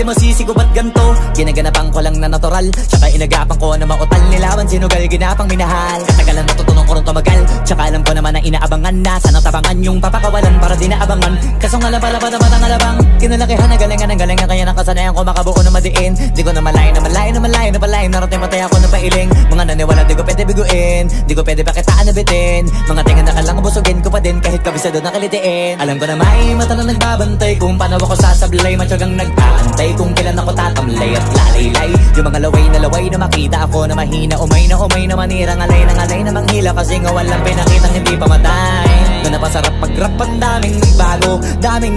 di masisigo ba't ganto? Ginaganapan ko lang na natural, tsaka inagapan ko na mautal nilawan. Sinugal ginapang minahal, katagalan natutunan ko rin tumagal. Tsaka alam ko naman na inaabangan na sana tabangan yung papakawalan para di naabangan. Kaso nga lang pala ba naman ang alabang kinalakihan na galingan ang galingan, kaya nakasanayan ko makabuo na madiin. Di ko na malayo na malayo na malayo na palayo, narating patay ako na pailing. Mga naniwala di ko pwede biguin, di ko pwede pakitaan na bitin. Mga tingan na kalang busugin ko pa din kahit kabisado na kalitiin. Alam ko na may mata na nagbabantay kung paano ako sasablay. Matyagang nag-aantay kung kailan ako tatamlay at lalaylay. Yung mga laway na makita ako na mahina, umay na manira, ngalay na manghila. Kasi nga walang pinakitang hindi pa matay. Na napasarap pag-rap ang daming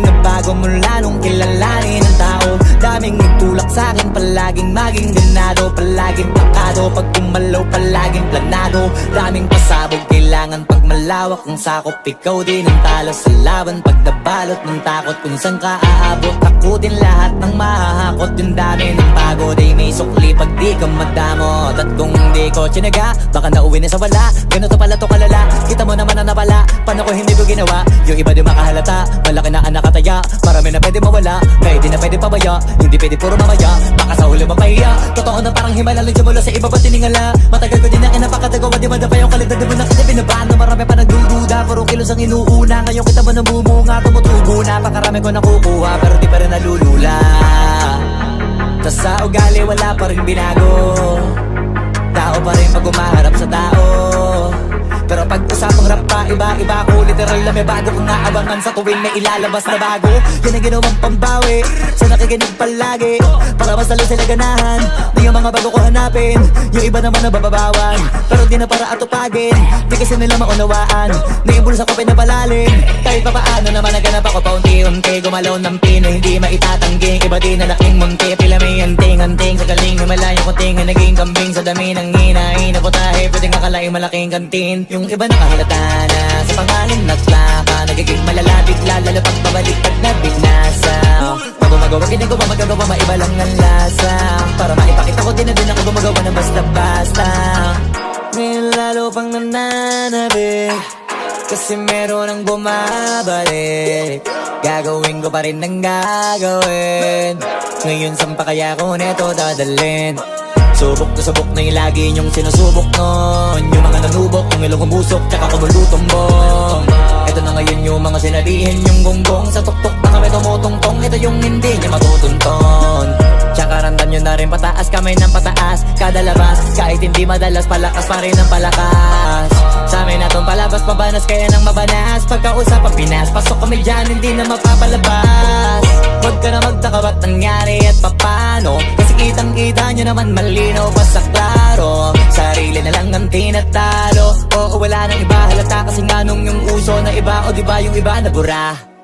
nagbago mula nung kilalanin ng tao. Daming nagtulak sa'kin, palaging maging ganado, palaging pakado, pag kumalaw palaging planado. Daming pasabog, kailangan pag malawak ang sakop. Ikaw din ang talo sa laban, pag nabalot ng takot kung saan ka aabot. Ako din lahat ng mahahakot, yung dami ng pagod ay may sukli pag di ka madamot. At kung hindi ko tsinaga, baka nauwi na sa wala. Ganito pala to kalala, kita mo naman na napala. Paano ko hindi ko ginawa, yung iba di makahalata. Malaki na anak kataya, marami na pwede mawala. Kaya di na pwede pabaya, hindi pwede puro mamaya. Baka sa huli mapahiya, totoo na parang himala. Lagyan mula sa iba ba tiningala. Matagal ko din na kinapakatagawa, di madapa yung kalidad. Di mo na kita binabaan na marami pa nagdududa. Puro kilos ang inuuna, ngayon kita mo namumunga. Tumutubo na, pakarami ko nakukuha, pero di pa rin nalulula. Tas sa ugali wala pa rin binago, tao pa rin pag umaharap sa tao. Pero pag usapang rap pa, iba-iba ko. Literal na may bago kong naabangan sa tuwing may ilalabas na bago. Yan ang ginawang pambawi sa nakikinig palagi, para mas lalo sila ganahan. Di yung mga bago ko hanapin, yung iba naman nabababawan. Pero di na para atupagin, di kasi nila maunawaan. Naimbulsa ko pinapalalim, kahit pa paano naman naganap ako paunti-unti. Gumalaw ng pino, hindi maitatangging. Iba di na laking munti, pila may anting-anting. Sa galing na malayo kunting, naging kambing sa dami ng hinahin. Naputahe, pwedeng akalaing malaking kantin. Yung iba nakahalata na sa pangalan nagplaka, nagiging malala bigla, lalo pag pabaliktad na binasa. Pag gumagawa, ginagawa, magagawa, maiba lang ang lasa. Para maipakita ko din na din ako gumagawa ng basta-basta. Ngayon lalo pang nananabik, kasi meron ang bumabalik. Gagawin ko pa rin ang gagawin. Ngayon saan pa kaya ko neto dadalhin? Subok na yung lagi niyong sinusubok nun. Yung mga nanubok, yung ilong kumusok, tsaka kumulutumbong. Ito na ngayon yung mga sinabihin yung gonggong. Sa tuktok na kami tumutungtong, ito yung hindi niya matutunton. Tsaka randam nyo na rin pataas, kamay ng pataas kada labas, kahit hindi madalas, palakas pa rin ang palakas. Sa amin na tong palabas, pabanas kaya nang mabanas. Pagkausap ang Pinas, pasok kami dyan, hindi na mapapalabas. Huwag ka na magtaka ba't nangyari at papano, kasi kitang-kita nyo naman malinaw pa sa klaro. Sarili na lang ang tinatalo, oo wala nang iba halata. Kasi nga nung yung uso na iba, o diba yung iba nabura.